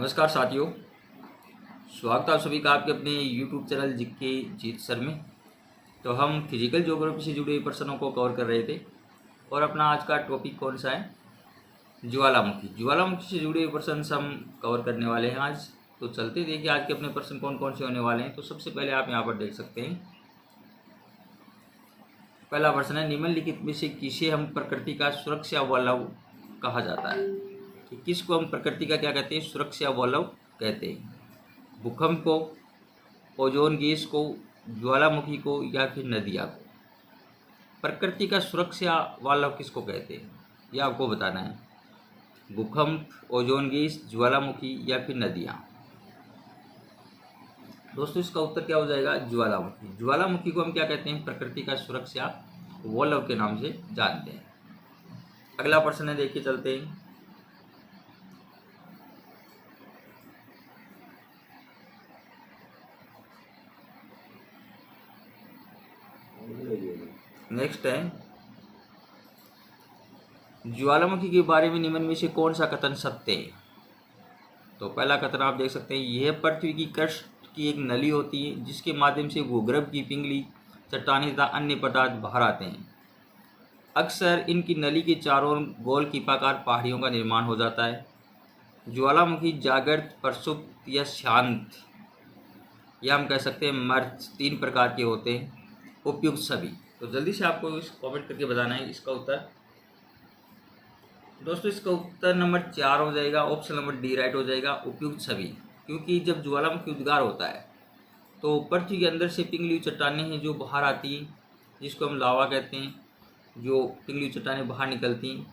नमस्कार साथियों, स्वागत है आप सभी का आपके अपने YouTube चैनल जीके जीत सर में। तो हम फिजिकल ज्योग्राफी से जुड़े प्रश्नों को कवर कर रहे थे और अपना आज का टॉपिक कौन सा है? ज्वालामुखी। ज्वालामुखी से जुड़े प्रश्न हम कवर करने वाले हैं आज। तो चलते देखिए आज के अपने प्रश्न कौन कौन से होने वाले हैं। तो सबसे पहले आप यहाँ पर देख सकते हैं, पहला प्रश्न है, निम्नलिखित में से किसे हम प्रकृति का सुरक्षा वलय कहा जाता है? कि किसको हम प्रकृति का क्या कहते हैं? सुरक्षा वलय कहते हैं। भूकंप को, ओजोन गैस को, ज्वालामुखी को या फिर नदियाँ को? प्रकृति का सुरक्षा वलय किसको कहते हैं ये आपको बताना है। भूकंप, ओजोन गैस, ज्वालामुखी या फिर नदियाँ? दोस्तों इसका उत्तर क्या हो जाएगा? ज्वालामुखी। ज्वालामुखी को हम क्या कहते हैं? प्रकृति का सुरक्षा वलय के नाम से जानते हैं। अगला प्रश्न है, देखिए चलते हैं। नेक्स्ट है, ज्वालामुखी के बारे में निम्न में से कौन सा कथन सत्य है? तो पहला कथन आप देख सकते हैं, यह पृथ्वी की क्रस्ट की एक नली होती है जिसके माध्यम से भूगर्भ की पिंगली, चट्टानें तथा अन्य पदार्थ बाहर आते हैं। अक्सर इनकी नली के चारों ओर गोल कीपाकार पहाड़ियों का निर्माण हो जाता है। ज्वालामुखी जागृत, प्रसुप्त या शांत, या हम कह सकते हैं मर्त, तीन प्रकार के होते हैं। उपयुक्त सभी। तो जल्दी से आपको इस कमेंट करके बताना है इसका उत्तर। दोस्तों इसका उत्तर नंबर 4 हो जाएगा, ऑप्शन नंबर डी राइट हो जाएगा, उपयुक्त सभी। क्योंकि जब ज्वालामुखी उद्गार होता है तो पृथ्वी के अंदर से पिघली हुई चट्टानें हैं जो बाहर आती हैं, जिसको हम लावा कहते हैं, जो पिघली हुई चट्टानें बाहर निकलती हैं।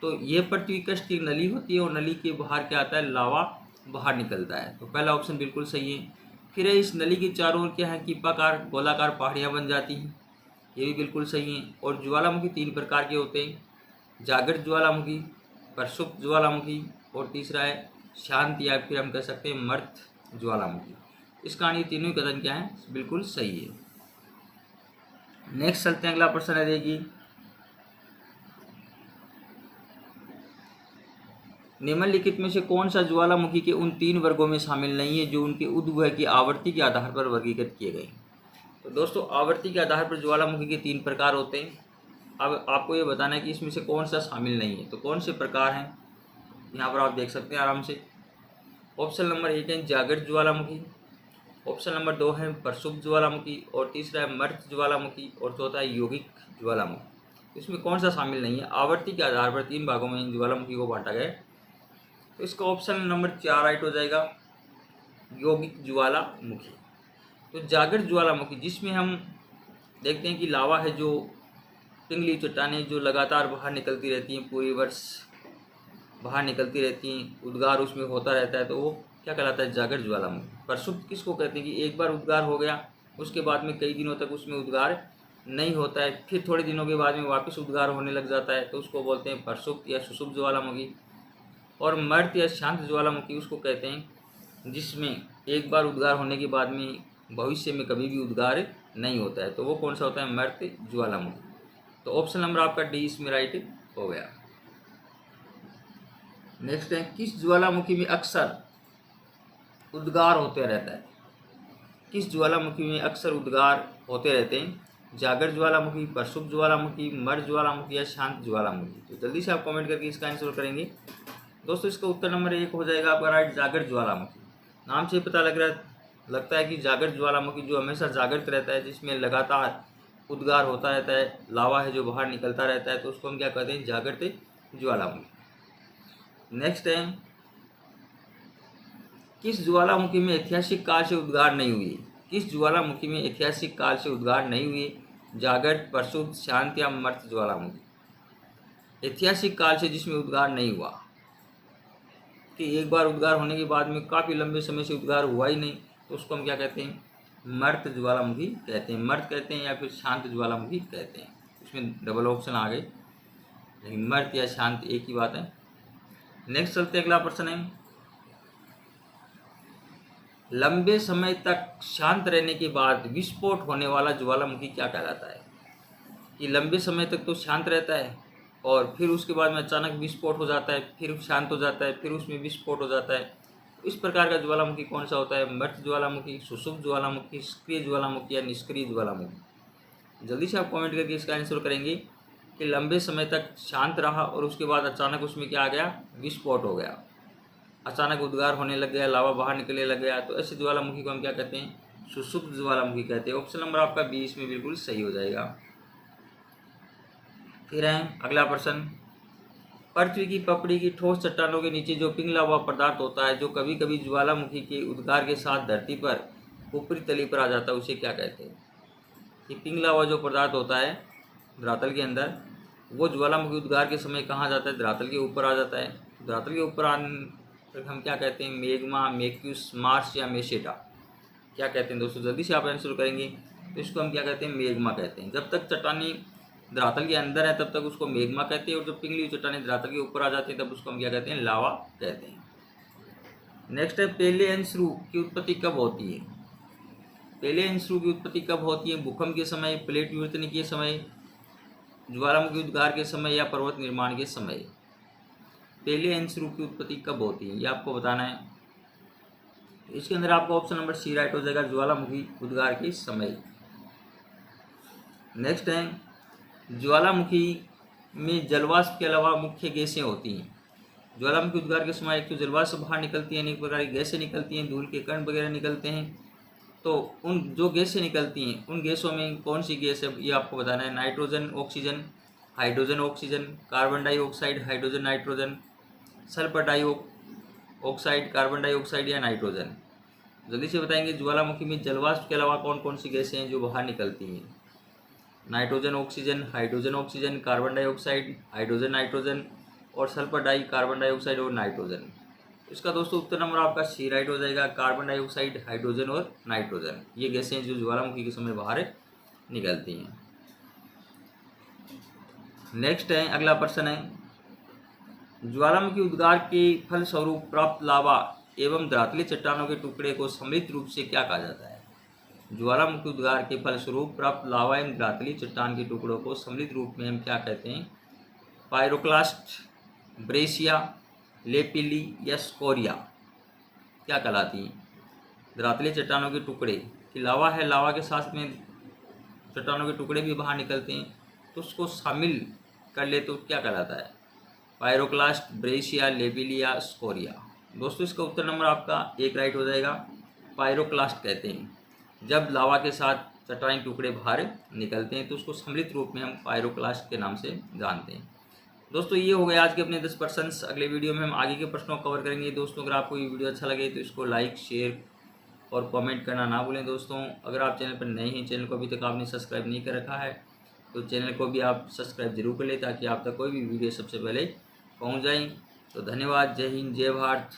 तो यह पृथ्वी क्रस्ट की नली होती है और नली के बाहर क्या आता है? लावा बाहर निकलता है। तो पहला ऑप्शन बिल्कुल सही है। फिर इस नली के चारों ओर क्या है? कीपाकार गोलाकार पहाड़ियाँ बन जाती हैं, ये भी बिल्कुल सही है। और ज्वालामुखी तीन प्रकार के होते हैं, जागृत ज्वालामुखी, प्रसुप्त ज्वालामुखी और तीसरा है शांत या फिर हम कह सकते हैं मर्त ज्वालामुखी। इस कहानी तीनों कथन क्या है? बिल्कुल सही है। नेक्स्ट चलते हैं, अगला प्रश्न है, देखिए, निम्नलिखित में से कौन सा ज्वालामुखी के उन तीन वर्गों में शामिल नहीं है जो उनके उद्भव की आवृत्ति के आधार पर वर्गीकृत किए गए? तो दोस्तों आवृत्ति के आधार पर ज्वालामुखी के तीन प्रकार होते हैं। अब आपको ये बताना है कि इसमें से कौन सा शामिल नहीं है। तो कौन से प्रकार हैं यहाँ पर आप देख सकते हैं आराम से। ऑप्शन नंबर 1 है जागृत ज्वालामुखी, ऑप्शन नंबर 2 है प्रसुप्त ज्वालामुखी और तीसरा है मर्त ज्वालामुखी और चौथा है यौगिक ज्वालामुखी। इसमें कौन सा शामिल नहीं है? आवृत्ति के आधार पर तीन भागों में ज्वालामुखी को बांटा गया। तो इसका ऑप्शन नंबर 4 राइट हो जाएगा, यौगिक ज्वालामुखी। तो जागृत ज्वालामुखी जिसमें हम देखते हैं कि लावा है, जो पिघली चट्टानें जो लगातार बाहर निकलती रहती हैं, पूरे वर्ष बाहर निकलती रहती हैं, उद्गार उसमें होता रहता है, तो वो क्या कहलाता है? जागृत ज्वालामुखी। प्रसुप्त किसको कहते हैं? कि एक बार उद्गार हो गया उसके बाद में कई दिनों तक उसमें उद्गार नहीं होता है, फिर थोड़े दिनों के बाद में वापस उद्गार होने लग जाता है, तो उसको बोलते हैं प्रसुप्त या सुषुप्त ज्वालामुखी। और मर्त या शांत ज्वालामुखी उसको कहते हैं जिसमें एक बार उद्गार होने के बाद में भविष्य में कभी भी उद्गार नहीं होता है, तो वो कौन सा होता है? मर्त ज्वालामुखी। तो ऑप्शन नंबर आपका डी इसमें राइट हो गया। नेक्स्ट है, किस ज्वालामुखी में अक्सर उद्गार होते रहता है? किस ज्वालामुखी में अक्सर उद्गार होते रहते हैं? जागृत ज्वालामुखी, प्रसुप्त ज्वालामुखी, मर्त ज्वालामुखी या शांत ज्वालामुखी? तो जल्दी से आप कमेंट करके इसका आंसर करेंगे। दोस्तों इसका उत्तर नंबर 1 हो जाएगा आपका राइट, जागृत ज्वालामुखी। नाम से पता लगता है कि जागृत ज्वालामुखी जो हमेशा जागृत रहता है, जिसमें लगातार उद्गार होता रहता है, लावा है जो बाहर निकलता रहता है, तो उसको हम क्या कहते हैं? जागृत ज्वालामुखी। नेक्स्ट है, किस ज्वालामुखी में ऐतिहासिक काल से उद्गार नहीं हुए? किस ज्वालामुखी में ऐतिहासिक काल से उद्गार नहीं हुए? जागृत, प्रसुप्त, शांत या मर्त ज्वालामुखी? ऐतिहासिक काल से जिसमें उद्गार नहीं हुआ, कि एक बार उद्गार होने के बाद में काफ़ी लंबे समय से उद्गार हुआ ही नहीं, तो उसको हम क्या कहते हैं? मर्त ज्वालामुखी कहते हैं। मर्त कहते हैं या फिर शांत ज्वालामुखी कहते हैं। इसमें डबल ऑप्शन आ गए, लेकिन मर्त या शांत एक ही बात है। नेक्स्ट चलते अगला प्रश्न है, लंबे समय तक शांत रहने के बाद विस्फोट होने वाला ज्वालामुखी क्या कहलाता है? कि लंबे समय तक तो शांत रहता है और फिर उसके बाद में अचानक विस्फोट हो जाता है, फिर शांत हो जाता है, फिर उसमें विस्फोट हो जाता है, इस प्रकार का ज्वालामुखी कौन सा होता है? मृत ज्वालामुखी, सुषुप्त ज्वालामुखी, सक्रिय ज्वालामुखी या निष्क्रिय ज्वालामुखी। जल्दी से आप कमेंट करके इसका आंसर करेंगे कि लंबे समय तक शांत रहा और उसके बाद अचानक उसमें क्या आ गया? विस्फोट हो गया, अचानक उद्गार होने लग गया, लावा बाहर निकलने लग गया, तो ऐसे ज्वालामुखी को हम क्या कहते हैं? सुषुप्त ज्वालामुखी कहते हैं। ऑप्शन नंबर आपका 20 में बिल्कुल सही हो जाएगा। फिर है अगला प्रश्न, पृथ्वी की पपड़ी की ठोस चट्टानों के नीचे जो पिघला हुआ पदार्थ होता है, जो कभी कभी ज्वालामुखी के उद्गार के साथ धरती पर ऊपरी तली पर आ जाता है, उसे क्या कहते हैं? ये पिघला हुआ जो पदार्थ होता है धरातल के अंदर, वो ज्वालामुखी उद्गार के समय कहाँ जाता है? धरातल के ऊपर आ जाता है। धरातल के ऊपर आने पर हम क्या कहते हैं? मेग्मा, मेक्यूस, मार्स या मेसेटा क्या कहते हैं? दोस्तों जल्दी से आप आंसर करेंगे तो इसको हम क्या कहते हैं? मेग्मा कहते हैं। जब तक चट्टानी धरातल के अंदर है तब तक उसको मेग्मा कहते हैं, और जब पिघली हुई चट्टानें धरातल के ऊपर आ जाती हैं तब उसको हम क्या कहते हैं? लावा कहते हैं। नेक्स्ट है, पेलेअंसरू की उत्पत्ति कब होती है? पेलेअंसरू की उत्पत्ति कब होती है? भूकंप के समय, प्लेट विवर्तन के समय, ज्वालामुखी उद्गार के समय या पर्वत निर्माण के समय? पेलेअंसरू की उत्पत्ति कब होती है ये आपको बताना है। इसके अंदर आपका ऑप्शन नंबर सी राइट हो जाएगा, ज्वालामुखी उद्गार के समय। नेक्स्ट है, ज्वालामुखी में जलवाष्प के अलावा मुख्य गैसें होती हैं। ज्वालामुखी उद्गार के समय एक तो जलवाष्प बाहर निकलती है, अनेक प्रकार की गैसें निकलती हैं, धूल के कण वगैरह निकलते हैं। तो उन जो गैसें निकलती हैं उन गैसों में कौन सी गैस है ये आपको बताना है। Nitrogen, oxygen, hydrogen oxygen, carbon dioxide, hydrogen nitrogen, sulphur dioxide, carbon dioxide या नाइट्रोजन। जल्दी से बताएंगे, ज्वालामुखी में जलवाष्प के अलावा कौन कौन सी गैसें हैं जो बाहर निकलती हैं? Nitrogen oxygen, hydrogen oxygen, carbon dioxide, hydrogen nitrogen और सल्फर डाई, कार्बन डाइऑक्साइड और नाइट्रोजन। इसका दोस्तों उत्तर नंबर आपका सी राइट हो जाएगा, कार्बन डाइऑक्साइड, हाइड्रोजन और नाइट्रोजन। ये गैसें जो ज्वालामुखी के समय बाहर निकलती हैं। नेक्स्ट है अगला प्रश्न है, ज्वालामुखी उद्गार के फलस्वरूप प्राप्त लावा एवं धरातली चट्टानों के टुकड़े को सम्मिलित रूप से क्या कहा जाता है? ज्वालामुखी उद्गार के फलस्वरूप प्राप्त लावा एवं धरातली चट्टान के टुकड़ों को सम्मिलित रूप में हम क्या कहते हैं? पायरोक्लास्ट, ब्रेसिया, लेपिली या स्कोरिया क्या कहलाती हैं? धरातली चट्टानों के टुकड़े कि लावा है, लावा के साथ में चट्टानों के टुकड़े भी बाहर निकलते हैं, तो उसको शामिल कर ले तो क्या कहलाता है? पायरोक्लास्ट, ब्रेसिया, लेपिली या स्कोरिया। दोस्तों इसका उत्तर नंबर आपका एक राइट हो जाएगा, पायरोक्लास्ट कहते हैं। जब लावा के साथ चट्टानी टुकड़े बाहर निकलते हैं तो उसको सम्मिलित रूप में हम पायरोक्लास्ट के नाम से जानते हैं। दोस्तों ये हो गए आज के अपने 10 प्रश्न। अगले वीडियो में हम आगे के प्रश्नों को कवर करेंगे। दोस्तों अगर आपको ये वीडियो अच्छा लगे तो इसको लाइक, शेयर और कमेंट करना ना भूलें। दोस्तों अगर आप चैनल पर नए हैं, चैनल को अभी तक आपने सब्सक्राइब नहीं कर रखा है तो चैनल को भी आप सब्सक्राइब जरूर कर लें ताकि आप तक कोई भी वीडियो सबसे पहले पहुँच जाए। तो धन्यवाद, जय हिंद, जय भारत।